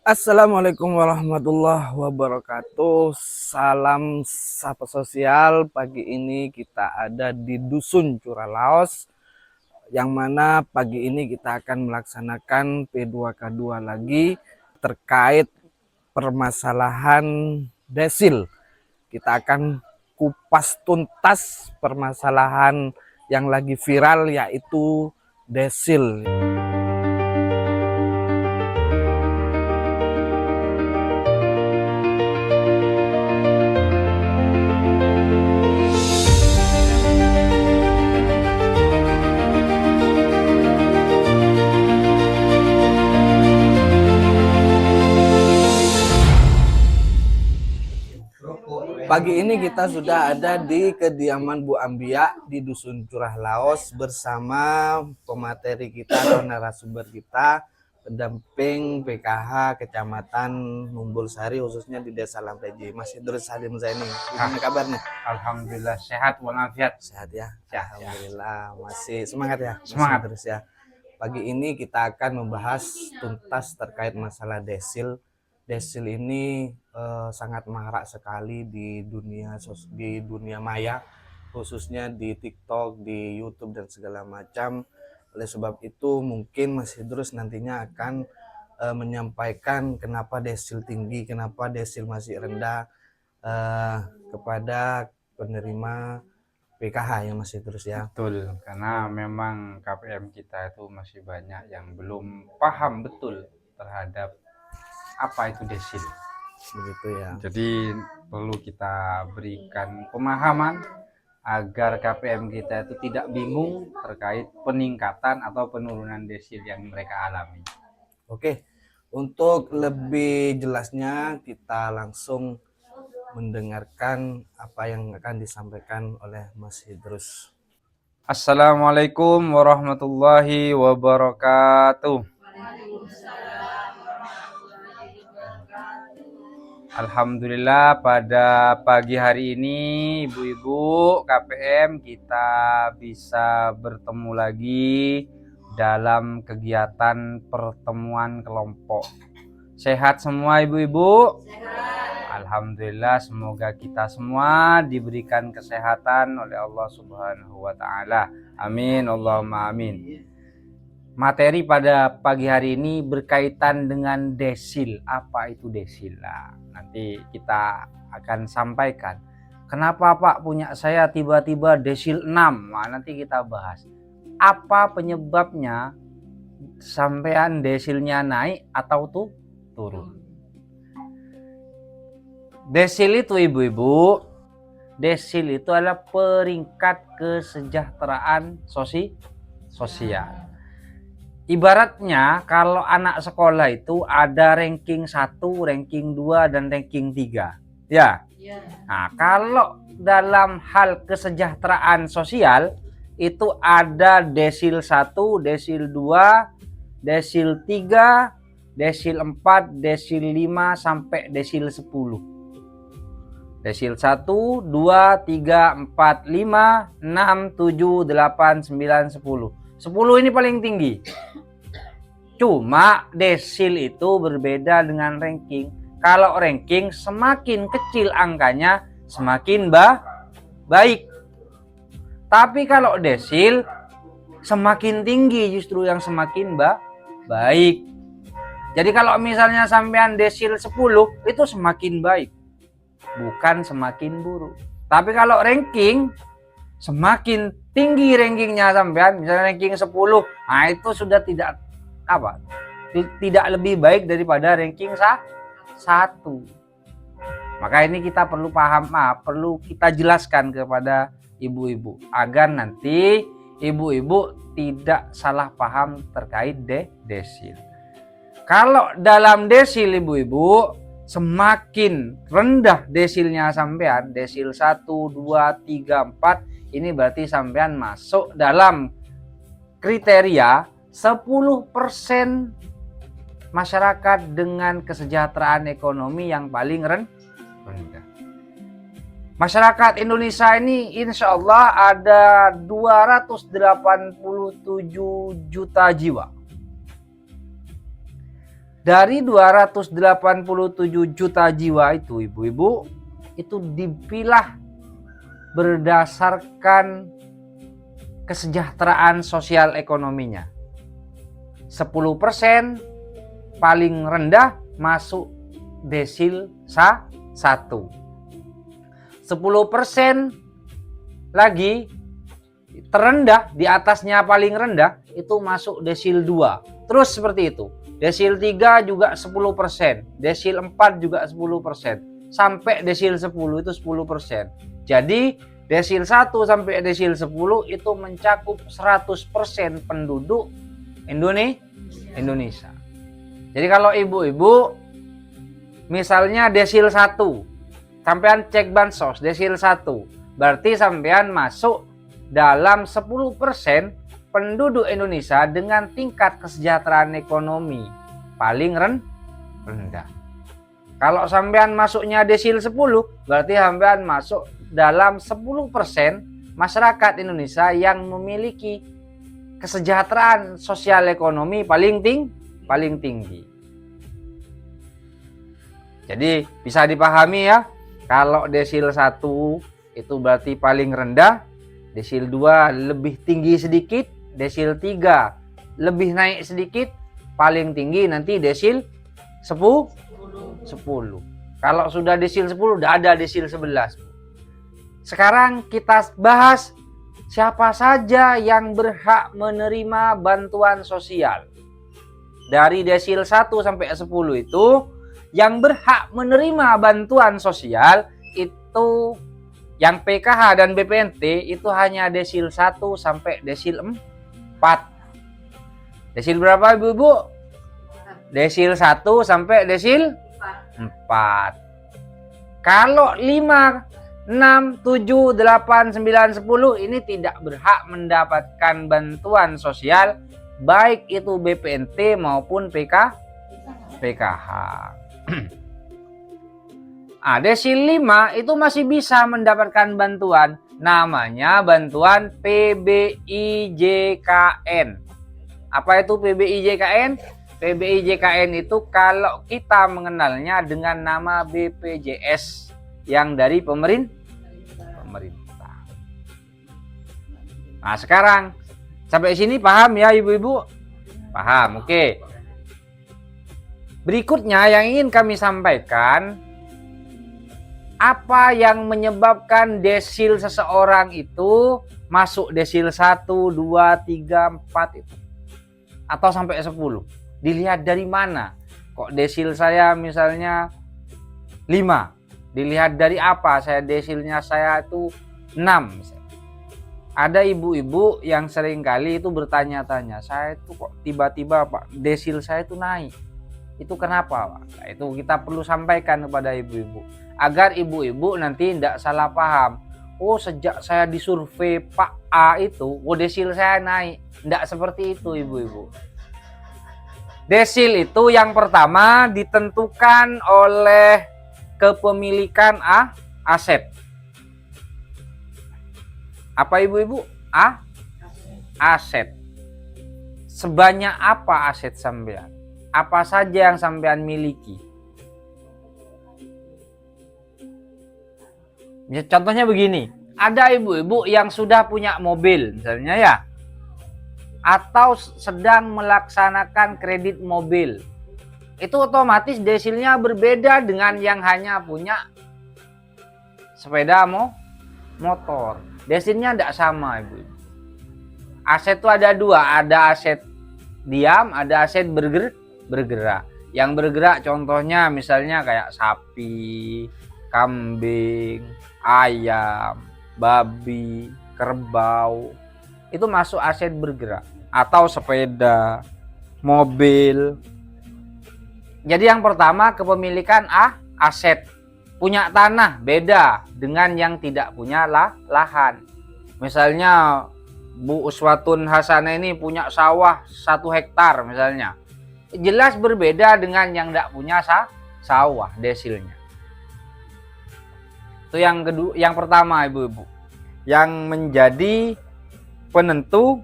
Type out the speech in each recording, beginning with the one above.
Assalamualaikum warahmatullahi wabarakatuh. Salam sapa sosial. Pagi ini kita ada di Dusun Curah Laos, yang mana pagi ini kita akan melaksanakan P2K2 lagi terkait permasalahan desil. Kita akan kupas tuntas permasalahan yang lagi viral, yaitu desil. Pagi ini kita sudah ada di kediaman Bu Ambia di Dusun Curah Laos bersama pemateri kita atau narasumber kita, pendamping PKH Kecamatan Mumbul Sari, khususnya di Desa Lampeji, Mas Idrus Salim Zaini. Gimana kabarnya? Alhamdulillah sehat walafiat. Sehat ya? Sehat. Alhamdulillah. Masih semangat ya? Semangat. Terus ya. Pagi ini kita akan membahas tuntas terkait masalah desil. Desil ini sangat marak sekali di dunia maya, khususnya di TikTok, di YouTube dan segala macam. Oleh sebab itu mungkin Mas Idrus nantinya akan menyampaikan kenapa desil tinggi, kenapa desil masih rendah kepada penerima PKH ya Mas Idrus ya. Betul, karena memang KPM kita itu masih banyak yang belum paham betul terhadap apa itu desil. Begitu ya. Jadi perlu kita berikan pemahaman agar KPM kita itu tidak bingung terkait peningkatan atau penurunan desil yang mereka alami. Oke, untuk lebih jelasnya kita langsung mendengarkan apa yang akan disampaikan oleh Mas Idrus. Assalamualaikum warahmatullahi wabarakatuh. Alhamdulillah pada pagi hari ini ibu-ibu KPM kita bisa bertemu lagi dalam kegiatan pertemuan kelompok. Sehat semua ibu-ibu? Alhamdulillah, semoga kita semua diberikan kesehatan oleh Allah Subhanahu wa taala. Amin Allahumma amin. Materi pada pagi hari ini berkaitan dengan desil. Apa itu desil? Nah, nanti kita akan sampaikan. Kenapa Pak punya saya tiba-tiba desil 6? Nah, nanti kita bahas. Apa penyebabnya sampean desilnya naik atau turun? Desil itu ibu-ibu, desil itu adalah peringkat kesejahteraan sosial. Ibaratnya kalau anak sekolah itu ada ranking 1, ranking 2, dan ranking 3. Ya. Nah, kalau dalam hal kesejahteraan sosial itu ada desil 1, desil 2, desil 3, desil 4, desil 5 sampai desil 10. Desil 1, 2, 3, 4, 5, 6, 7, 8, 9, 10. 10 ini paling tinggi. Cuma desil itu berbeda dengan ranking. Kalau ranking semakin kecil angkanya semakin baik. Tapi kalau desil semakin tinggi justru yang semakin baik. Jadi kalau misalnya sampean desil 10 itu semakin baik, bukan semakin buruk. Tapi kalau ranking semakin tinggi rankingnya sampean, misalnya ranking 10, nah itu sudah tidak lebih baik daripada ranking 1. Maka ini kita perlu perlu kita jelaskan kepada ibu-ibu agar nanti ibu-ibu tidak salah paham terkait desil. Kalau dalam desil ibu-ibu semakin rendah desilnya sampean, desil 1, 2, 3, 4, ini berarti sampean masuk dalam kriteria 10% masyarakat dengan kesejahteraan ekonomi yang paling rendah. Masyarakat Indonesia ini insya Allah ada 287 juta jiwa. Dari 287 juta jiwa itu, ibu-ibu, itu dipilah berdasarkan kesejahteraan sosial ekonominya. 10% paling rendah masuk desil 1. 10% lagi terendah, di atasnya paling rendah, itu masuk desil 2. Terus seperti itu. Desil 3 juga 10%, desil 4 juga 10%, sampai desil 10 itu 10%. Jadi desil 1 sampai desil 10 itu mencakup 100% penduduk Indonesia. Jadi kalau ibu-ibu misalnya desil 1, sampean cek bansos desil 1, berarti sampean masuk dalam 10% penduduk Indonesia dengan tingkat kesejahteraan ekonomi paling rendah. Kalau sampean masuknya desil 10, berarti sampean masuk dalam 10% masyarakat Indonesia yang memiliki kesejahteraan sosial ekonomi paling tinggi. Jadi bisa dipahami ya, kalau desil 1 itu berarti paling rendah, desil 2 lebih tinggi sedikit, desil 3 lebih naik sedikit, paling tinggi nanti desil 10. Kalau sudah desil 10 udah ada desil 11. Sekarang kita bahas siapa saja yang berhak menerima bantuan sosial. Dari desil 1 sampai 10 itu yang berhak menerima bantuan sosial itu yang PKH dan BPNT itu hanya desil 1 sampai desil 4. Desil berapa ibu-ibu? Desil 1 sampai desil 4. Kalau 5, 6, 7, 8, 9, 10 ini tidak berhak mendapatkan bantuan sosial, baik itu BPNT maupun PKH. Desil 5 itu masih bisa mendapatkan bantuan, namanya bantuan PBIJKN. Apa itu PBIJKN? PBIJKN itu kalau kita mengenalnya dengan nama BPJS yang dari pemerintah. Nah sekarang sampai sini paham ya ibu-ibu? Paham, oke. Berikutnya yang ingin kami sampaikan, apa yang menyebabkan desil seseorang itu masuk desil 1, 2, 3, 4 itu, atau sampai 10. Dilihat dari mana? Kok desil saya misalnya 5. Dilihat dari apa? Desilnya saya itu 6 misalnya. Ada ibu-ibu yang seringkali itu bertanya-tanya, saya itu kok tiba-tiba Pak desil saya itu naik. Itu kenapa Pak? Nah, itu kita perlu sampaikan kepada ibu-ibu agar ibu-ibu nanti tidak salah paham. Oh sejak saya disurvei Pak A itu, desil saya naik. Tidak seperti itu ibu-ibu. Desil itu yang pertama ditentukan oleh kepemilikan aset. Apa ibu-ibu? Aset. Sebanyak apa aset sampean? Apa saja yang sampean miliki? Contohnya begini, ada ibu-ibu yang sudah punya mobil misalnya ya, atau sedang melaksanakan kredit mobil. Itu otomatis desilnya berbeda dengan yang hanya punya sepeda motor. Desilnya tidak sama ibu. Aset itu ada 2, ada aset diam, ada aset bergerak. Yang bergerak contohnya misalnya kayak sapi, kambing, ayam, babi, kerbau. Itu masuk aset bergerak. Atau sepeda, mobil. Jadi yang pertama kepemilikan aset. Punya tanah beda dengan yang tidak punya lahan. Misalnya Bu Uswatun Hasanah ini punya sawah 1 hektar misalnya. Jelas berbeda dengan yang tidak punya sawah desilnya. Itu yang pertama ibu-ibu. Yang menjadi penentu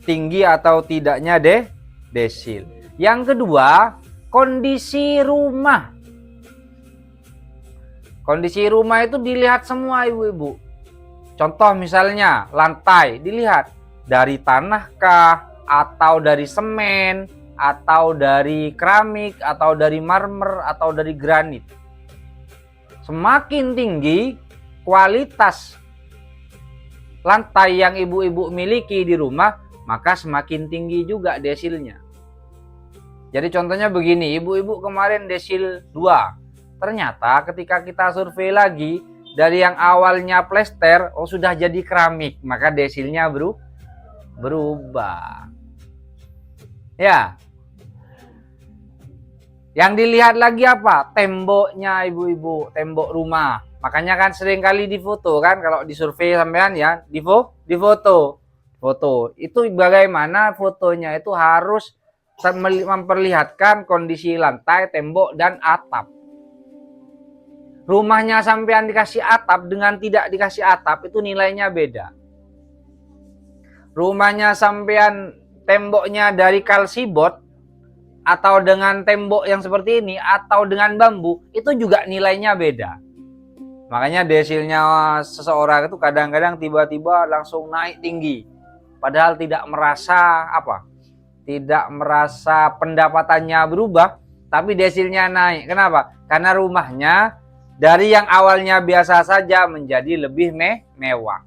tinggi atau tidaknya desil. Yang kedua, kondisi rumah. Kondisi rumah itu dilihat semua ibu-ibu. Contoh misalnya lantai dilihat dari tanah kah, atau dari semen, atau dari keramik, atau dari marmer, atau dari granit. Semakin tinggi kualitas lantai yang ibu-ibu miliki di rumah, maka semakin tinggi juga desilnya. Jadi contohnya begini, ibu-ibu kemarin desil 2. Ternyata ketika kita survei lagi, dari yang awalnya plester, sudah jadi keramik, maka desilnya berubah. Ya. Yang dilihat lagi apa? Temboknya ibu-ibu, tembok rumah. Makanya kan sering kali difoto kan, kalau disurvei sampean ya, difoto. Foto. Itu bagaimana fotonya itu harus memperlihatkan kondisi lantai, tembok, dan atap. Rumahnya sampean dikasih atap dengan tidak dikasih atap itu nilainya beda. Rumahnya sampean temboknya dari kalsibot atau dengan tembok yang seperti ini atau dengan bambu itu juga nilainya beda. Makanya desilnya seseorang itu kadang-kadang tiba-tiba langsung naik tinggi. Padahal tidak merasa tidak merasa pendapatannya berubah, tapi desilnya naik. Kenapa? Karena rumahnya dari yang awalnya biasa saja menjadi lebih mewah.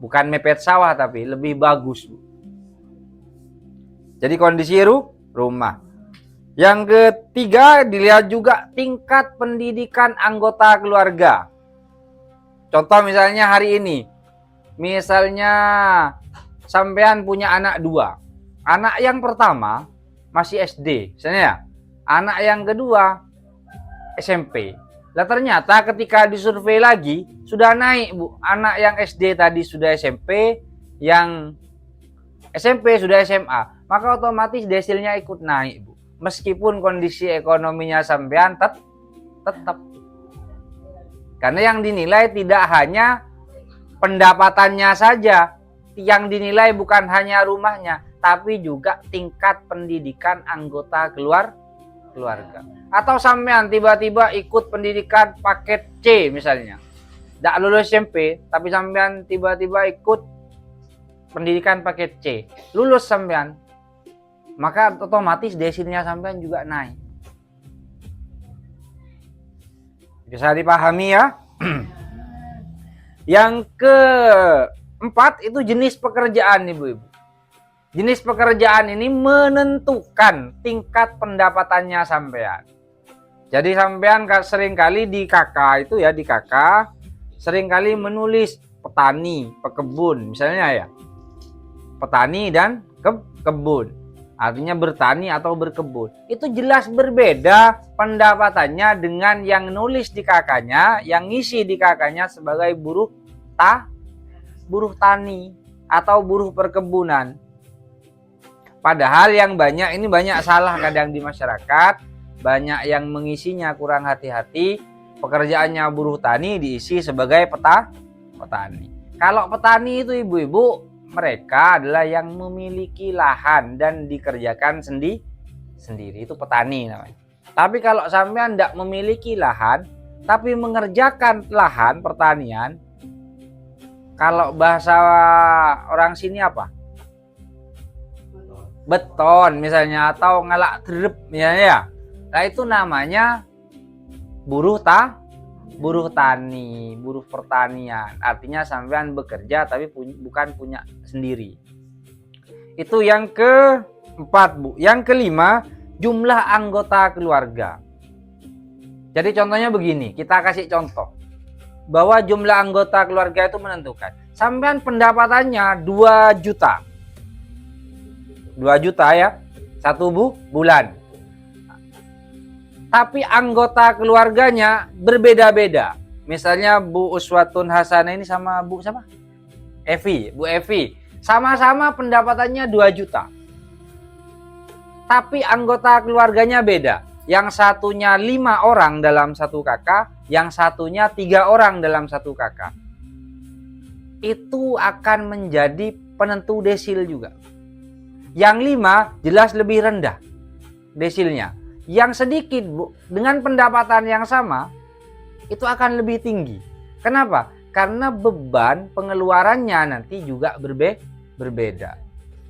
Bukan mepet sawah tapi lebih bagus, Bu. Jadi kondisi rumah. Yang ketiga dilihat juga tingkat pendidikan anggota keluarga. Contoh misalnya hari ini. Misalnya sampean punya anak 2. Anak yang pertama masih SD, misalnya ya. Anak yang kedua SMP. Lah ternyata ketika disurvei lagi sudah naik, Bu. Anak yang SD tadi sudah SMP, yang SMP sudah SMA. Maka otomatis desilnya ikut naik, Bu. Meskipun kondisi ekonominya sampean tetap. Karena yang dinilai tidak hanya pendapatannya saja, yang dinilai bukan hanya rumahnya, tapi juga tingkat pendidikan anggota keluarga. Atau sampean tiba-tiba ikut pendidikan paket C misalnya. Tidak lulus SMP, tapi sampean tiba-tiba ikut pendidikan paket C. Lulus sampean, maka otomatis desilnya sampean juga naik. Bisa dipahami ya? Yang keempat itu jenis pekerjaan, ibu-ibu. Jenis pekerjaan ini menentukan tingkat pendapatannya sampean. Jadi sampean seringkali di KK itu ya, di KK seringkali menulis petani, pekebun misalnya ya. Petani dan kebun. Artinya bertani atau berkebun. Itu jelas berbeda pendapatannya dengan yang nulis di KK-nya, yang ngisi di KK-nya sebagai buruh tani atau buruh perkebunan. Padahal yang banyak ini banyak salah kadang di masyarakat. Banyak yang mengisinya kurang hati-hati. Pekerjaannya buruh tani diisi sebagai petani. Kalau petani itu ibu-ibu, mereka adalah yang memiliki lahan dan dikerjakan sendiri. Itu petani namanya. Tapi kalau sampean tidak memiliki lahan, tapi mengerjakan lahan pertanian, kalau bahasa orang sini apa? Beton misalnya, atau ngalak drep misalnya ya. Nah itu namanya buruh tani, buruh pertanian. Artinya sampean bekerja tapi bukan punya sendiri. Itu yang keempat, Bu. Yang kelima, jumlah anggota keluarga. Jadi contohnya begini, kita kasih contoh. Bahwa jumlah anggota keluarga itu menentukan. Sampean pendapatannya 2 juta. 2 juta ya, 1 bulan. Tapi anggota keluarganya berbeda-beda. Misalnya Bu Uswatun Hasanah ini sama Bu siapa? Bu Evi. Sama-sama pendapatannya 2 juta. Tapi anggota keluarganya beda. Yang satunya 5 orang dalam satu kakak, yang satunya 3 orang dalam satu kakak. Itu akan menjadi penentu desil juga. Yang 5 jelas lebih rendah desilnya. Yang sedikit, Bu, dengan pendapatan yang sama, itu akan lebih tinggi. Kenapa? Karena beban pengeluarannya nanti juga berbeda.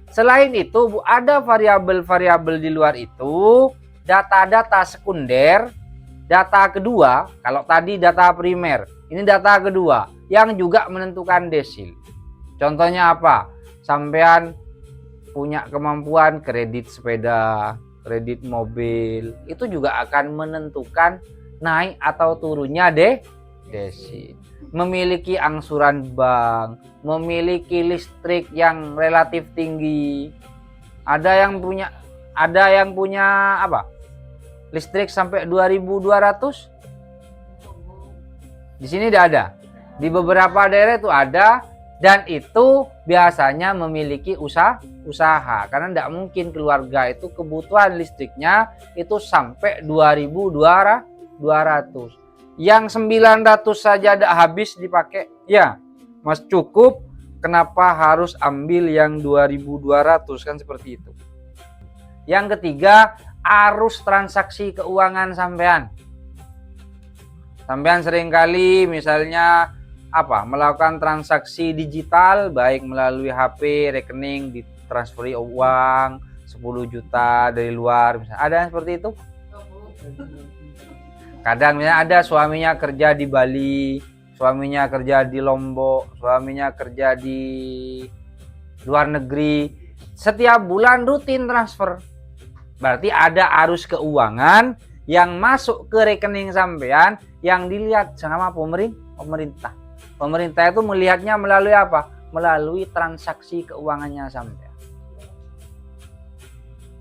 Selain itu, Bu, ada variabel-variabel di luar itu, data-data sekunder, data kedua, kalau tadi data primer, ini data kedua, yang juga menentukan desil. Contohnya apa? Sampean punya kemampuan kredit sepeda, kredit mobil, itu juga akan menentukan naik atau turunnya desil. Memiliki angsuran bank, memiliki listrik yang relatif tinggi. Ada yang punya apa? Listrik sampai 2.200. Di sini tidak ada. Di beberapa daerah itu ada, dan itu biasanya memiliki usaha. Karena tidak mungkin keluarga itu kebutuhan listriknya itu sampai 2.200. Yang 900 saja tidak habis dipakai. Ya, Mas cukup. Kenapa harus ambil yang 2.200? Kan seperti itu. Yang ketiga, arus transaksi keuangan sampean. Sampean seringkali misalnya melakukan transaksi digital, baik melalui HP, rekening, ditransferi uang 10 juta dari luar, misalnya. Ada yang seperti itu? Kadang misalnya ada suaminya kerja di Bali, suaminya kerja di Lombok, suaminya kerja di luar negeri, setiap bulan rutin transfer. Berarti ada arus keuangan yang masuk ke rekening sampean yang dilihat sama pemerintah. Pemerintah itu melihatnya melalui apa? Melalui transaksi keuangannya sampean.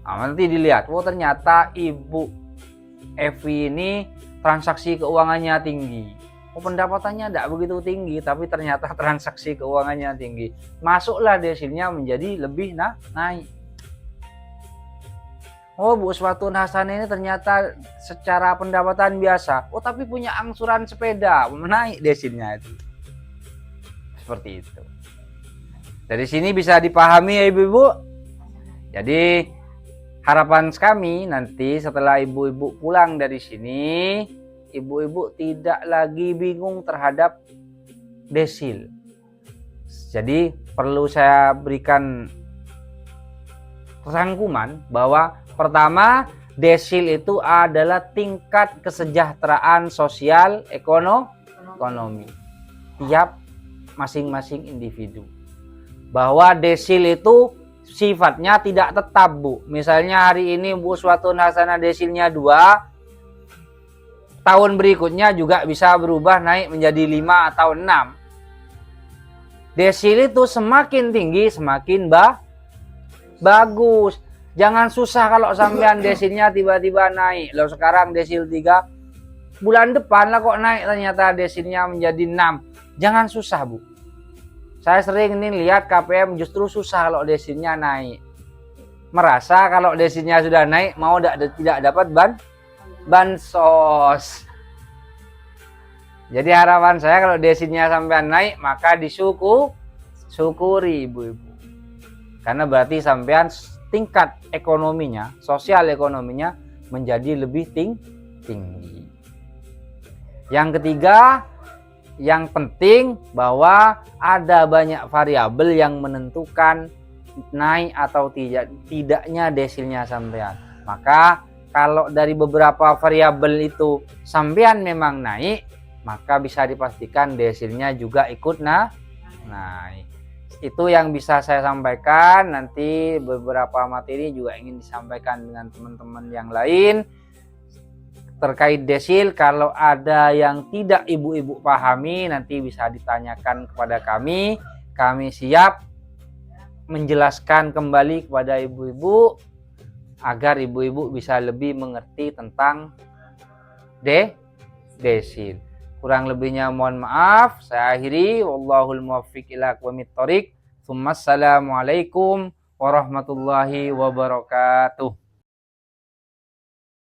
Nah, nanti dilihat, oh ternyata Ibu Evi ini transaksi keuangannya tinggi. Oh, pendapatannya tidak begitu tinggi, tapi ternyata transaksi keuangannya tinggi. Masuklah desilnya menjadi lebih naik. Oh, Bu Uswatun Hasanah ini ternyata secara pendapatan biasa. Oh, tapi punya angsuran sepeda, naik desilnya itu. Seperti itu. Dari sini bisa dipahami ya Ibu-ibu. Jadi harapan kami nanti setelah ibu-ibu pulang dari sini, ibu-ibu tidak lagi bingung terhadap desil. Jadi perlu saya berikan rangkuman bahwa pertama, desil itu adalah tingkat kesejahteraan sosial ekonomi tiap masing-masing individu. Bahwa desil itu sifatnya tidak tetap, Bu. Misalnya hari ini Bu Uswatun Hasanah desilnya 2, tahun berikutnya juga bisa berubah naik menjadi 5 atau 6. Desil itu semakin tinggi semakin bagus. Jangan susah kalau sampean desilnya tiba-tiba naik. Loh sekarang desil 3, bulan depan lah kok naik ternyata desilnya menjadi 6. Jangan susah, Bu. Saya sering ini lihat KPM justru susah kalau desilnya naik. Merasa kalau desilnya sudah naik mau tidak dapat bansos. Jadi harapan saya kalau desilnya sampean naik maka disyukuri Ibu-ibu. Karena berarti sampean tingkat ekonominya, sosial ekonominya menjadi lebih tinggi. Yang ketiga, yang penting bahwa ada banyak variabel yang menentukan naik atau tidaknya desilnya sampean. Maka kalau dari beberapa variabel itu sampean memang naik, maka bisa dipastikan desilnya juga ikut naik. Itu yang bisa saya sampaikan. Nanti beberapa materi juga ingin disampaikan dengan teman-teman yang lain terkait desil. Kalau ada yang tidak ibu-ibu pahami nanti bisa ditanyakan kepada kami. Kami siap menjelaskan kembali kepada ibu-ibu agar ibu-ibu bisa lebih mengerti tentang desil. Kurang lebihnya mohon maaf. Saya akhiri. Wallahul muwaffiq ila aqwamit thoriq. Assalamualaikum warahmatullahi wabarakatuh.